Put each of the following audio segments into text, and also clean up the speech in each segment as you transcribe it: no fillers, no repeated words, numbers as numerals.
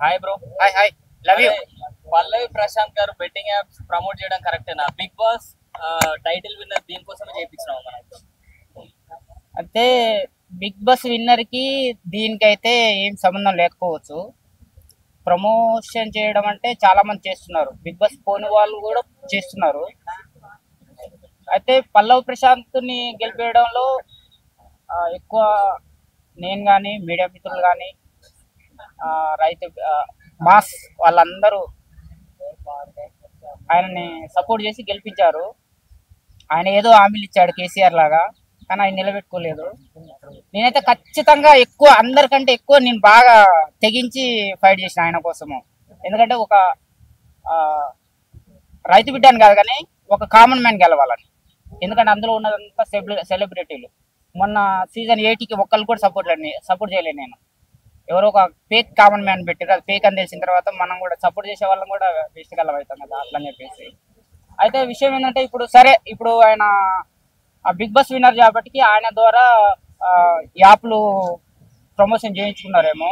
Hi bro. Hi hi love you. Pallavi Prashanth garu betting apps promote చేయడం కరెక్టేనా? Big boss title winner దీనికోసమే చేయించినాం మనం. అంటే బిగ్ బాస్ విన్నర్ కి దీనికైతే ఏం సంబంధం లేకపోవచ్చు. ప్రమోషన్ చేయడం అంటే చాలా మంది చేస్తున్నారు, బిగ్ బాస్ పోని వాళ్ళు కూడా చేస్తున్నారు. అయితే పల్లవి ప్రశాంత్ని గెలిపేయడంలో ఎక్కువ నేను కానీ మీడియా మిత్రులు కానీ రైతు మాస్ వాళ్ళందరూ ఆయనని సపోర్ట్ చేసి గెలిపించారు. ఆయన ఏదో హామీలు ఇచ్చాడు కేసీఆర్ లాగా, కానీ ఆయన నిలబెట్టుకోలేదు. నేనైతే ఖచ్చితంగా ఎక్కువ అందరికంటే ఎక్కువ నేను బాగా తెగించి ఫైట్ చేసిన ఆయన కోసము. ఎందుకంటే ఒక రైతు బిడ్డని కాదు కానీ ఒక కామన్ మ్యాన్ గెలవాలని. ఎందుకంటే అందులో ఉన్నదంతా సెలబ్రిటీలు. మొన్న సీజన్ 8కి ఒక్కళ్ళు కూడా సపోర్ట్ చేయలేదు నేను. ఎవరో ఒక ఫేక్ కామన్ మ్యాన్ పెట్టారు, అది ఫేక్ అని తెలిసిన తర్వాత మనం కూడా సపోర్ట్ చేసే వాళ్ళం కూడా వేస్ట్ గెలవ అవుతాం కదా, అట్లా అని చెప్పేసి. అయితే విషయం ఏంటంటే ఇప్పుడు ఆయన బిగ్ బాస్ విన్నర్ కాబట్టి ఆయన ద్వారా యాప్లు ప్రమోషన్ చేయించుకున్నారేమో.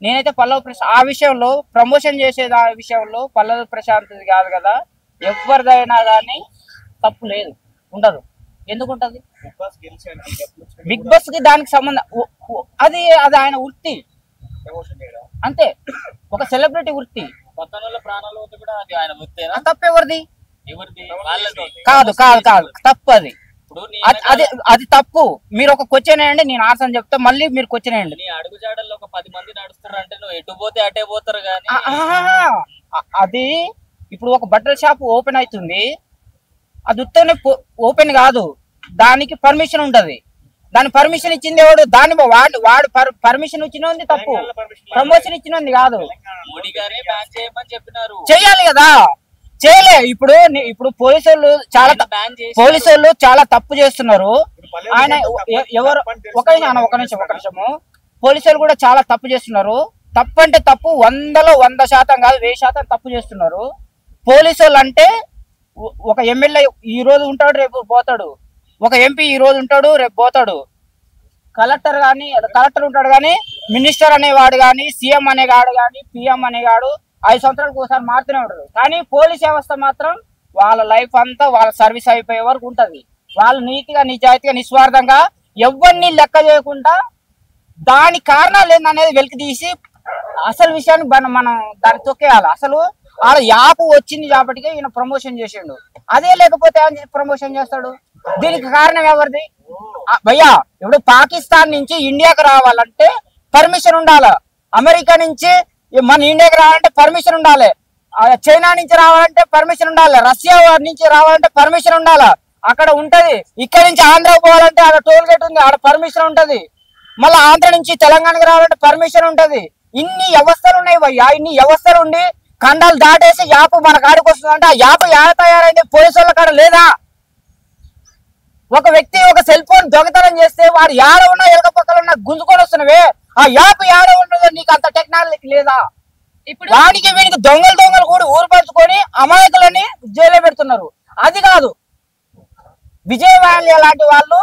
నేనైతే ఆ విషయంలో ప్రమోషన్ చేసేది ఆ విషయంలో పల్లవి ప్రశాంత్ కాదు కదా, ఎవరిదైనా కానీ తప్పు లేదు, ఉండదు. ఎందుకు ఉంటుంది? బిగ్ బాస్ కి దానికి సంబంధం అది ఆయన వృత్తి అంతే, ఒక సెలబ్రిటీ వృత్తి. ప్రాణాలు కూడా అది ఆయన వృత్తేనా? తప్పు ఎవరిది? కాదు కాదు కాదు తప్పు అది. అది తప్పు. మీరు ఒక క్వశ్చన్ వేయండి, నేను ఆన్సర్ చెప్తా, మళ్ళీ మీరు క్వశ్చన్ వేయండి. నీ అడుగు జాడల్లో ఒక 10 మంది నడుస్తారు అంటే నువ్వు ఎటు పోతే అటే పోతారు కానీ. అది ఇప్పుడు ఒక బట్టల షాప్ ఓపెన్ అవుతుంది, అది ఉత్తనే ఓపెన్ కాదు, దానికి పర్మిషన్ ఉంటది. దాని పర్మిషన్ ఇచ్చింది ఎవడు? దాని వాడు పర్మిషన్ ఇచ్చిన తప్పు, ప్రమోషన్ ఇచ్చిన కాదు. మోడీ గారే బ్యాన్ చేయమని చెప్పినారు, చెయ్యాలి కదా, చేయలే. ఇప్పుడు పోలీసు వాళ్ళు చాలా తప్పు చేస్తున్నారు. ఆయన ఎవరు ఒక నిమిషము పోలీసు వాళ్ళు కూడా చాలా తప్పు చేస్తున్నారు. తప్పు అంటే తప్పు 100లో 100% కాదు, 1000% తప్పు చేస్తున్నారు. పోలీసు వాళ్ళు అంటే ఒక ఎమ్మెల్యే ఈ రోజు ఉంటాడు, రేపు పోతాడు. ఒక ఎంపీ ఈ రోజు ఉంటాడు, రేపు పోతాడు. కలెక్టర్ ఉంటాడు కానీ మినిస్టర్ అనేవాడు కానీ సీఎం అనేవాడు కానీ పిఎం అనేవాడు 5 సంవత్సరాలకు ఒకసారి మారుతూనే ఉంటాడు. కానీ పోలీస్ వ్యవస్థ మాత్రం వాళ్ళ లైఫ్ అంతా వాళ్ళ సర్వీస్ అయిపోయే వరకు ఉంటది. వాళ్ళు నీతిగా నిజాయితీగా నిస్వార్థంగా ఎవరిని లెక్క చేయకుండా దాని కారణాలు ఏందనేది వెలికి తీసి అసలు విషయాన్ని మనం దాన్ని తొక్కేయాలి. అసలు ఆడ యాప్ వచ్చింది కాబట్టికే ఈయన ప్రమోషన్ చేసిండు. అదే లేకపోతే ప్రమోషన్ చేస్తాడు? దీనికి కారణం ఎవరిది భయ్యా? ఇప్పుడు పాకిస్తాన్ నుంచి ఇండియాకి రావాలంటే పర్మిషన్ ఉండాలి, అమెరికా నుంచి మన ఇండియాకి రావాలంటే పర్మిషన్ ఉండాలి, చైనా నుంచి రావాలంటే పర్మిషన్ ఉండాలి, రష్యా నుంచి రావాలంటే పర్మిషన్ ఉండాలి. అక్కడ ఉంటది. ఇక్కడ నుంచి ఆంధ్రాకి పోవాలంటే అక్కడ టోల్ గేట్ ఉంది, ఆడ పర్మిషన్ ఉంటది. మళ్ళీ ఆంధ్ర నుంచి తెలంగాణకి రావాలంటే పర్మిషన్ ఉంటది. ఇన్ని వ్యవస్థలు ఉన్నాయి భయ్యా. ఇన్ని వ్యవస్థలు ఉండి ఖండాలు దాటేసి యాప్ మన కాడికి వస్తుందంటే ఆ యాప్ యాడ తయారైంది? పోలీసు వాళ్ళ కాడ లేదా? ఒక వ్యక్తి ఒక సెల్ ఫోన్ దొంగతనం చేస్తే వాడు యాడ ఉన్నా ఎలక పక్కన ఉన్నా గుంజుకొని వస్తున్నవే, ఆ యాప్ యాడ ఉండదో నీకు అంత టెక్నాలజీ లేదా? ఇప్పుడు వాడికి వీడికి దొంగలు కూడా ఊరుపరుచుకొని అమాయకులని జైల్లో పెడుతున్నారు. అది కాదు, విజయవాడ లాంటి వాళ్ళు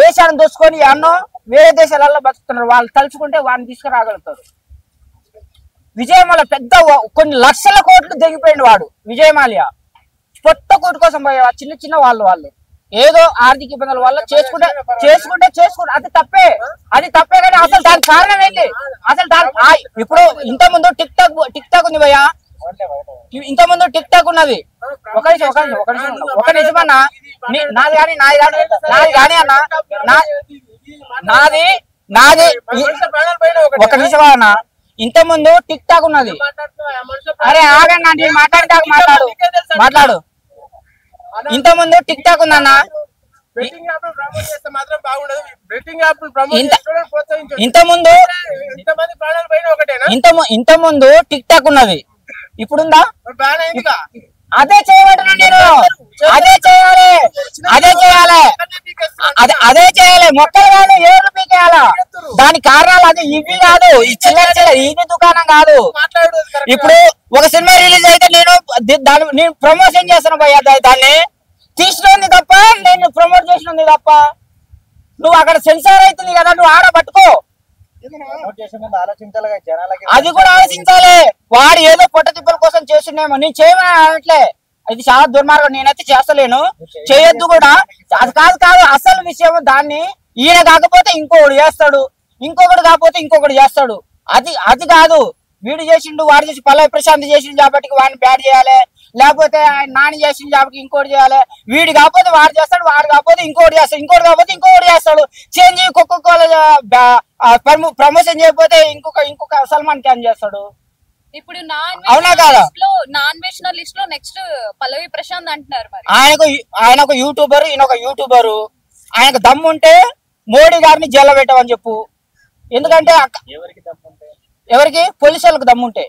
దేశాన్ని దోసుకొని ఎన్నో వేరే దేశాలలో బతుకుతున్నారు. వాళ్ళు తలుచుకుంటే వాడిని తీసుకురాగలుగుతారు. విజయమాల పెద్ద కొన్ని లక్షల కోట్లు దిగిపోయింది వాడు. విజయమాల్య పొట్ట కోటి కోసం పోయేవా చిన్న వాళ్ళు ఏదో ఆర్థిక ఇబ్బందుల వల్ల చేసుకుంటే అది తప్పే కానీ అసలు దాని కారణం ఏంటి? అసలు ఇప్పుడు ఇంత ముందు టిక్ టాక్ ఉంది భయ్యా, ఇంత ముందు టిక్ టాక్ ఉన్నది. ఒక నిమిషం అన్న, నాది కానీ అన్న నాది ఒక నిమిషం అన్న, ఇంత ముందు టిక్ టాక్ ఉన్నది. అరే ఆగన్నా, నేను మాట్లాడు. ఇంత ముందు టిక్ టాక్ ఉందన్న, ఇంత ముందు టిక్ టాక్ ఉన్నది, ఇప్పుడుందా? అదే చేయమంటున్నా నేను, అదే చేయాలి మొక్కలు కాదు, ఏళ్ళు పీకేయాల. దాని కారణాలు అది ఇవి కాదు, ఈ చిల్లర ఇది దుకాణం కాదు. ఇప్పుడు ఒక సినిమా రిలీజ్ అయితే నేను ప్రమోషన్ చేస్తాను భయ్యా, దాన్ని తీసినది తప్ప నేను ప్రమోట్ చేసినది తప్ప. నువ్వు అక్కడ సెన్సార్ అవుతుంది కదా, నువ్వు ఆడ పట్టుకో. అది కూడా ఆలోచించాలి. వాడు ఏదో పొట్ట తిప్పల కోసం చేస్తున్నామో నేను చేయమని అనట్లే, అది చాలా దుర్మార్గం, నేనైతే చేస్తలేను, చేయొద్దు కూడా. అది కాదు అసలు విషయం. దాన్ని ఈయన కాకపోతే ఇంకొకడు చేస్తాడు, ఇంకొకటి కాకపోతే ఇంకొకటి చేస్తాడు. అది కాదు. వీడు చేసిండు, వాడు చేసి పల్లవి ప్రశాంత్ చేసిండు కాబట్టి వాడిని బ్యాడ్ చేయాలి, లేకపోతే ఆయన నాని చేసిన జాబ్కి ఇంకోటి చేయాలి. వీడు కాకపోతే వాడు చేస్తాడు, వాడు కాకపోతే ఇంకోటి చేస్తాడు, ఇంకోటి కాకపోతే ఇంకొకటి చేస్తాడు. చేంజ్ ప్రమోషన్ చేయకపోతే ఇంకొక సల్మాన్ ఖాన్ చేస్తాడు. ఇప్పుడు అవునా కాదా? నాన్ వెజ్ లిస్ట్ లో నెక్స్ట్ పల్లవి ప్రశాంత్ అంటున్నారు. మరి ఆయన ఒక యూట్యూబర్, ఈయన ఒక యూట్యూబరు. ఆయనకు దమ్ముంటే మోడీ గారిని జైల్లో పెట్టమని చెప్పు. ఎందుకంటే ఎవరికి పోలీసు వాళ్ళకి దమ్ముంటే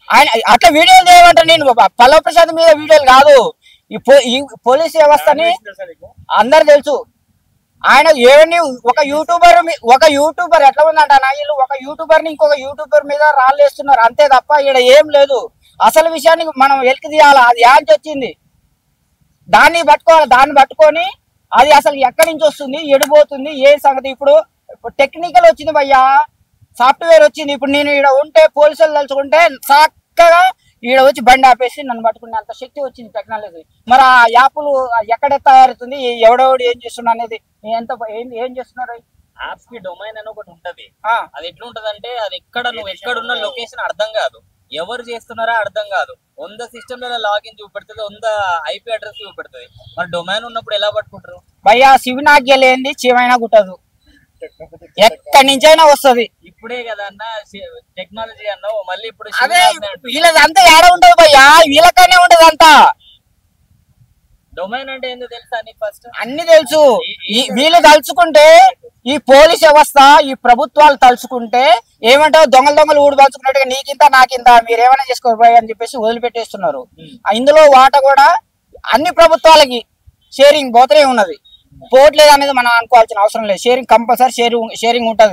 ఆయన అట్లా వీడియోలు చేయమంటే, నేను పల్లవి ప్రశాంత్ మీద వీడియోలు కాదు, ఈ పోలీస్ వ్యవస్థని అందరు తెలుసు. ఆయన ఏమని ఒక యూట్యూబర్ ఎట్లా ఉందంట, వీళ్ళు ఒక యూట్యూబర్ ని ఇంకొక యూట్యూబర్ మీద రాళ్ళు వేస్తున్నారు అంతే తప్ప ఇక్కడ ఏం లేదు. అసలు విషయాన్ని మనం వెలికి తీయాలి. అది యాంచి వచ్చింది, దాన్ని పట్టుకోవాలి. దాన్ని పట్టుకొని అది అసలు ఎక్కడి నుంచి వస్తుంది, ఎడిపోతుంది, ఏ సంగతి. ఇప్పుడు టెక్నికల్ వచ్చింది భయ్యా, సాఫ్ట్వేర్ వచ్చింది. ఇప్పుడు నేను ఇక్కడ ఉంటే పోలీసులు తలుచుకుంటే చక్కగా ఈడ వచ్చి బండి ఆపేసి నన్ను పట్టుకునే అంత శక్తి వచ్చింది టెక్నాలజీ. మరి ఆ యాప్లు ఎక్కడ తయారవుతుంది, ఎవడెవడు ఏం చేస్తున్నా అనేది, ఏం చేస్తున్నారు. యాప్స్ కి డొమైన్ అని ఒకటి ఉంటది. అది ఎట్లుంటది అంటే, అది నువ్వు ఎక్కడున్న లొకేషన్ అర్థం కాదు, ఎవరు చేస్తున్నారా అర్థం కాదు. 100 సిస్టమ్ లో లాగిన్ చూపెడుతుంది, 100 IP అడ్రస్ చూపెడుతుంది. మరి డొమైన్ ఉన్నప్పుడు ఎలా పట్టుకుంటారు భయ్యా? శివనాగ్య లేనిది చీమైనా గుట్టదు, ఎక్కడి నుంచైనా వస్తుంది. ఇప్పుడే కదా అన్న టెక్నాలజీ అన్నావు, మళ్ళీ ఇప్పుడు అదే వీళ్ళదంతా ఏడ ఉంటది భయ్యా, వీళ్ళకనే ఉంటది అంతా. డొమైన్ అంటే ఏందో తెలుసా నీకు? ఫస్ట్ అన్ని తెలుసు. వీళ్ళు తలుచుకుంటే, ఈ పోలీస్ వ్యవస్థ, ఈ ప్రభుత్వాలు తలుచుకుంటే ఏమంటావు, దొంగలు ఊడు పలుచుకున్నట్టుగా నీకింత నాకింత మీరేమైనా చేసుకోబోయ్ అని చెప్పేసి వదిలిపెట్టేస్తున్నారు. ఇందులో వాట కూడా అన్ని ప్రభుత్వాలకి షేరింగ్ పోతూనే ఉన్నది, పోవట్లేదు అనేది మనం అనుకోవాల్సిన అవసరం లేదు. షేరింగ్ కంపల్సరీ షేరింగ్ ఉంటది.